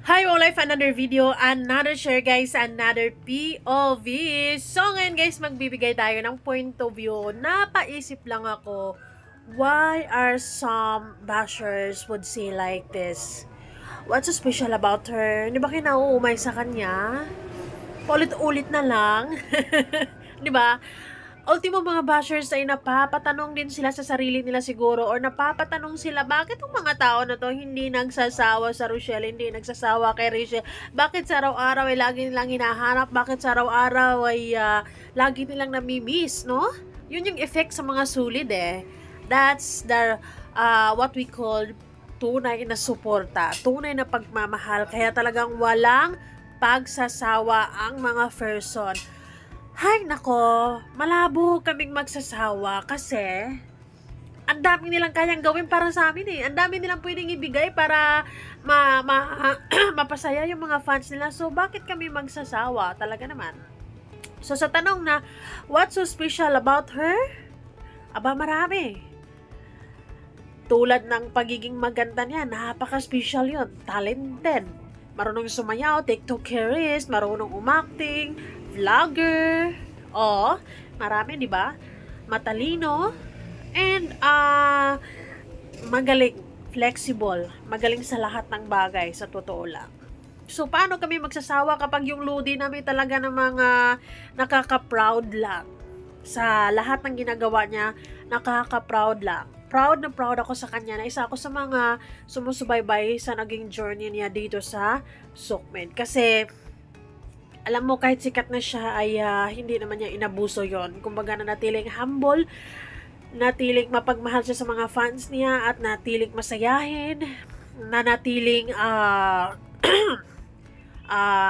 Hi, all life, another video, another share guys, another POV. So ngayon guys, magbibigay tayo ng point of view. Napaisip lang ako, why are some bashers would say like this? What's so special about her? Di ba kinauumay sa kanya? Paulit-ulit na lang. Di ba? Ultimo mga bashers ay napapatanong din sila sa sarili nila siguro or napapatanong sila bakit ang mga tao na to hindi nagsasawa sa Rochelle, hindi nagsasawa kay Rachel, bakit sa araw-araw ay lagi nilang hinahanap, bakit sa araw-araw ay lagi nilang namimiss, no? Yun yung effect sa mga sulid That's the what we call tunay na suporta, tunay na pagmamahal, kaya talagang walang pagsasawa ang mga person. Hay nako, malabo kaming magsasawa kasi ang dami nilang kayang gawin para sa amin Ang dami nilang pwedeng ibigay para mapasaya yung mga fans nila. So, bakit kami magsasawa? Talaga naman. So, sa tanong na, what's so special about her? Aba, marami. Tulad ng pagiging maganda niya, napaka-special yun. Talented. Marunong sumayaw, tiktokers, marunong umakting, vlogger, marami, di ba? Matalino, and magaling, flexible, magaling sa lahat ng bagay, sa totoo lang. So, paano kami magsasawa kapag yung Lodi namin talaga ng mga nakaka-proud lang? Sa lahat ng ginagawa niya, nakaka-proud lang. Proud na proud ako sa kanya na isa ako sa mga sumusubaybay sa naging journey niya dito sa Sukmed. Kasi, alam mo, kahit sikat na siya ay hindi naman niya inabuso yon. Kumbaga natiling humble, natiling mapagmahal siya sa mga fans niya at natiling masayahin, natiling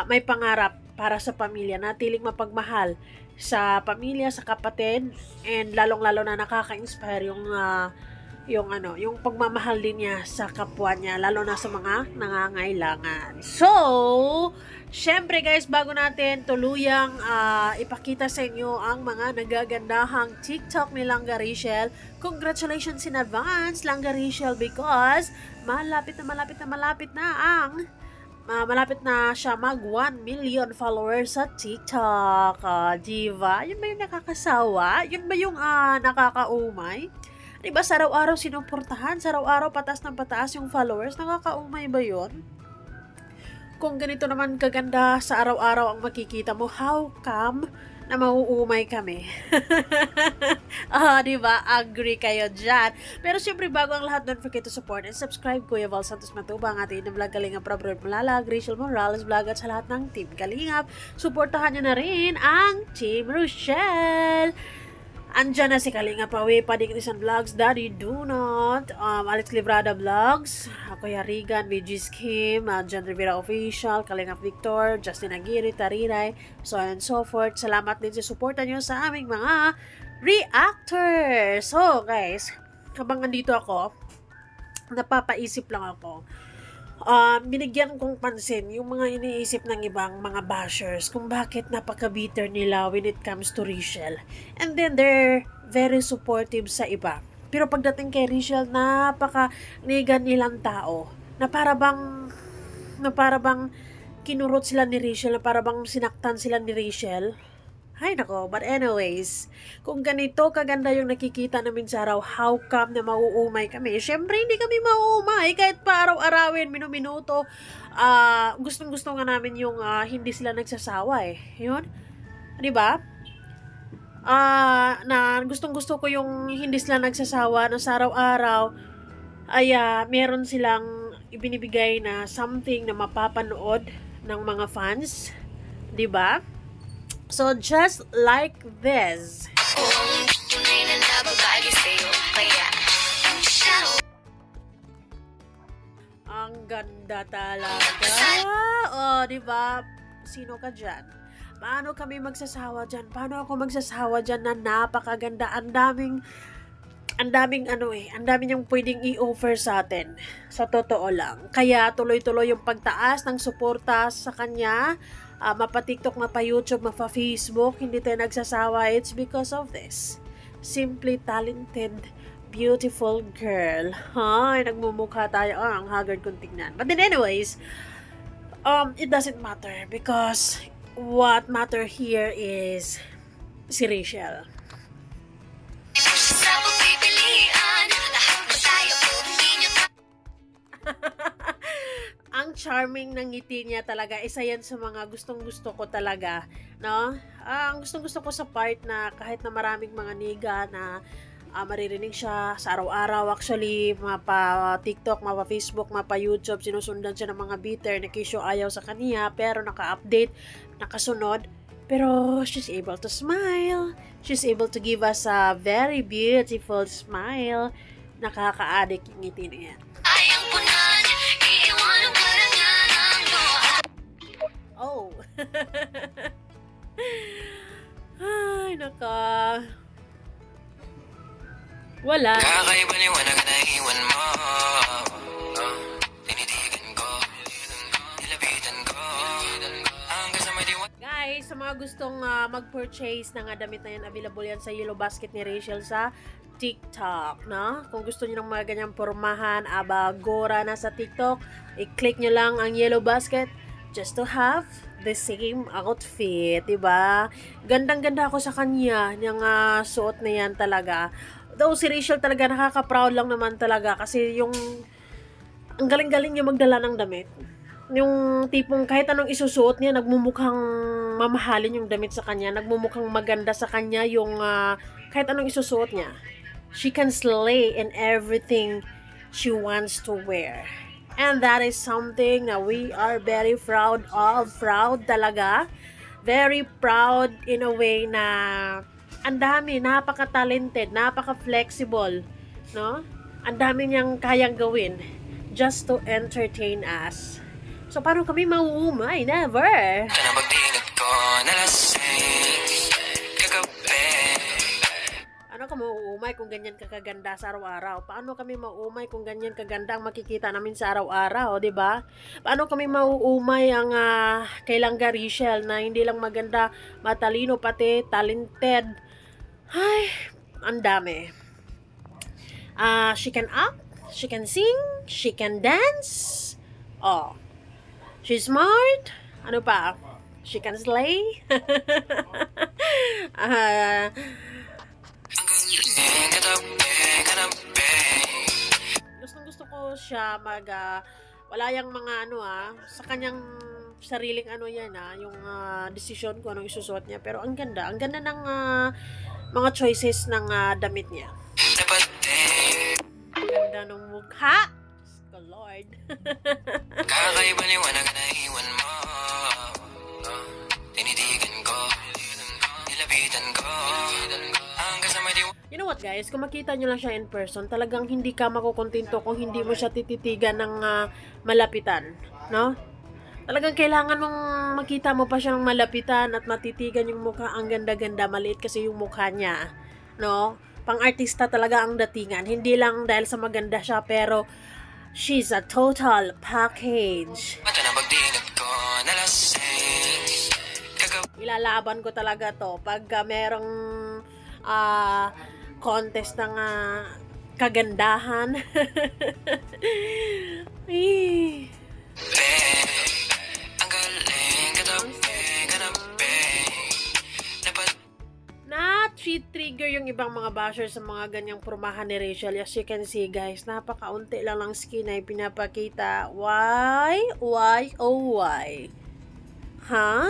may pangarap para sa pamilya, natiling mapagmahal sa pamilya, sa kapatid, and lalong-lalo na nakaka-inspire yung pagmamahal din niya sa kapwa niya, lalo na sa mga nangangailangan. So, syempre guys, bago natin tuluyang ipakita sa inyo ang mga nagagandahang TikTok ni Langga Rachel, congratulations in advance, Langga Rachel, because malapit na siya mag 1 million followers sa TikTok. Diba? Yun ba yung nakakasawa? Yun ba yung nakakaumay? Diba sa araw-araw sinuportahan? Sa araw-araw patas ng pataas yung followers? Nakakaumay ba yun? Kung ganito naman kaganda sa araw-araw ang makikita mo, how come na mauumay kami? Diba? Agree kayo dyan. Pero syempre, bago ang lahat, don't forget to support and subscribe. Kuya Val Santos Matuba, ang ating vlog Kalingap, Robert Malalag, Rachel Morales Vlog, at sa lahat ng Team Kalingap. Supportahan nyo na rin ang Team Rochelle. Andyan na si Kalingap Pawe, Padikrisan Vlogs, Daddy Donut, Alex Librada Vlogs, Kuya Regan, VG's Kim, John Rivera Official, Kalingap Victor, Justin Aguirre, Tariray, so on and so forth. Salamat din sa suporta nyo sa aming mga reactors. So guys, habang nandito ako, napapaisip lang ako. Binigyan kong pansin yung mga iniisip ng ibang mga bashers kung bakit napaka-bitter nila when it comes to Rachel. And then they're very supportive sa iba. Pero pagdating kay Rachel, napaka-nigan nilang tao. Na para bang kinurot sila ni Rachel, na para bang sinaktan sila ni Rachel. Ay nako, but anyways, kung ganito kaganda yung nakikita namin sa araw, how come na mauumay kami? Syempre, hindi kami mauumay kahit pa araw-arawin, minuto. Gustong-gusto nga namin yung hindi sila nagsasawa Yun? Diba? Na gustong-gusto ko yung hindi sila nagsasawa na sa araw-araw ay meron silang ibinibigay na something na mapapanood ng mga fans. Diba? So, just like this. Ang ganda talaga. Diba? Sino ka dyan? Paano kami magsasawa dyan? Paano ako magsasawa dyan na napakaganda? Ang daming yung pwedeng i-offer sa atin. Sa totoo lang. Kaya tuloy-tuloy yung pagtaas ng suporta sa kanya. Mapa-TikTok, mapa-YouTube, mapa-Facebook, hindi tayo nagsasawa. It's because of this. Simply talented, beautiful girl. Nagmumukha tayo. Ang haggard kong tingnan. But then anyways, It doesn't matter because what matter here is si Rachel. Ang charming ng ngiti niya talaga, isa yan sa mga gustong-gusto ko talaga, no? Ang gustong-gusto ko sa part na kahit na maraming mga niga na maririnig siya sa araw-araw, actually, mapa TikTok, mapa Facebook, mapa YouTube, sinusundan siya ng mga bitter na kisyo ayaw sa kanya, pero naka-update, nakasunod, pero she's able to smile. She's able to give us a very beautiful smile. Nakaka-addict yung ngiti niya. Oh. Ay, naka. Wala. Kakaibaliwanag na iwan mo. Tinitigan ko. Nilapitan ko. Hanggang sa may diwan. Guys, sa mga gustong mag-purchase ng damit na yan, available yan sa Yellow Basket ni Rachel sa TikTok, no? Kung gusto niyo ng mga ganyang pormahan, gora na sa TikTok, i-click nyo lang ang Yellow Basket just to have the same outfit, diba? Gandang-ganda ako sa kanya, yung suot na yan talaga. Though si Rachel talaga nakaka-proud lang naman talaga kasi yung ang galing-galing niya magdala ng damit. Yung tipong kahit anong isusuot niya, nagmumukhang mamahalin yung damit sa kanya, nagmumukhang maganda sa kanya yung kahit anong isusuot niya. She can slay in everything she wants to wear. And that is something na we are very proud of. Proud talaga. Very proud in a way na ang dami, napaka-talented, napaka-flexible, no? Ang dami niyang kayang gawin just to entertain us. So, paano kami mauumay? Never! Tanabagtinat ko nalasing kagabi. Ano ka mauumay kung ganyan kakaganda sa araw-araw? Paano kami mauumay kung ganyan kaganda ang makikita namin sa araw-araw, di ba? Paano kami mauumay ang kay Langga Rachel na hindi lang maganda, matalino, pati talented. Ay, ang dami. She can act, she can sing, she can dance. Oh, she's smart. Ano pa? She can slay. Gusto ko siya wala yang mga sa kanyang sariling yan yung decision kung anong isusuot niya, pero ang ganda ng mga choices ng damit niya. Ang ganda ng mukha. Oh Lord. Kakaibaliwanag na iwan mo. Tinitigan ko. Nilapitan ko. Hanggang sa may diwan. You know what guys, kung makita nyo lang siya in person, talagang hindi ka makukontento kung hindi mo siya tititigan ng malapitan, no? Talagang kailangan mong makita mo pa siya ng malapitan at matitigan yung mukha. Ang ganda-ganda, maliit kasi yung mukha niya, no? Pang-artista talaga ang datingan, hindi lang dahil sa maganda siya, pero she's a total package. Tanabagtinat ko nalasing kagabi. Ilalaban ko talaga to pag merong contest ng kagandahan. Ang galing katabi. Na-trigger yung ibang mga bashers sa mga ganyang pormahan ni Rachel. As you can see guys, napakaunti lang ng skin ay pinapakita. Why? Why? Oh why? Huh?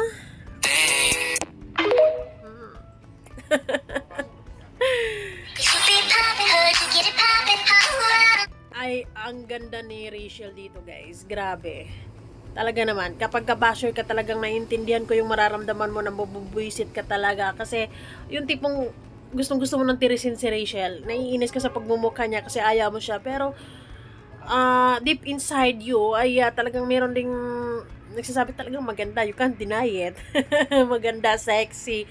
Ay, ang ganda ni Rachel dito guys. Grabe. Talaga naman, kapag ka-basher ka talagang naiintindihan ko yung mararamdaman mo na mabubuisit ka talaga. Kasi yung tipong gustong-gusto mo nang tirisin si Rachel. Naiinis ka sa pagmumukha niya kasi ayaw mo siya. Pero deep inside you ay talagang meron ding nagsasabi talagang maganda. You can't deny it. Maganda, sexy,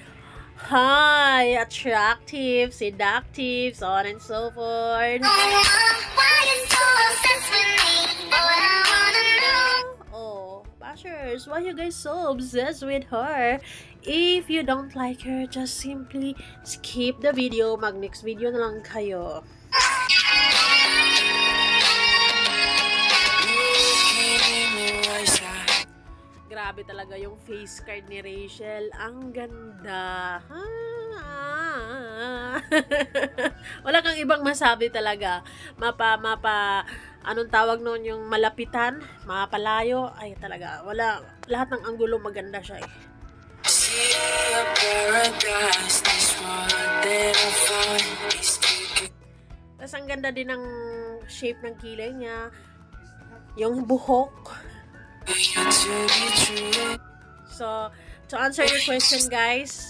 high, attractive, seductive, so on and so forth. Oh, bashers, why you guys so obsessed with her? If you don't like her, just simply skip the video. Mag-next video na lang kayo. grabe talaga yung face card ni Rachel. Ang ganda. Wala kang ibang masabi talaga. Anong tawag noon, yung malapitan, mapalayo. Ay, talaga. Wala. Lahat ng anggulo maganda siya eh. See a paradise, this one that I find is taking. Tapos ang ganda din ng shape ng kilay niya. Yung buhok. You to be true. So, to answer your question guys,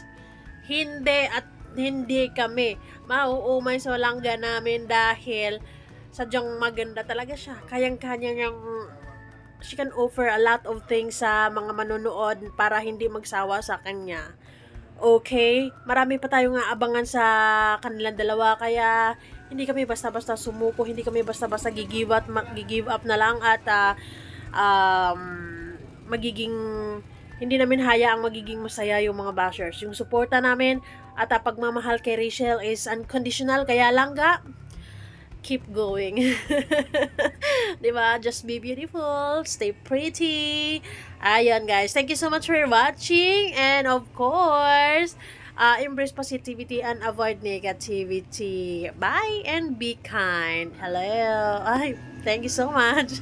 hindi at hindi kami mauumay sa langga namin dahil sadyang maganda talaga siya. Kayang-kanya niyang she can offer a lot of things sa mga manonood para hindi magsawa sa kanya. Okay? Marami pa tayong aabangan sa kanilang dalawa kaya hindi kami basta-basta sumuko, hindi kami basta-basta gigive up na lang at magiging hindi namin hayaang magiging masaya yung mga bashers. Yung suporta namin at pagmamahal kay Rachel is unconditional. Kaya langga, keep going. Diba? Just be beautiful. Stay pretty. Ayan guys. Thank you so much for watching. And of course, embrace positivity and avoid negativity. Bye and be kind. Hello. Ay, thank you so much.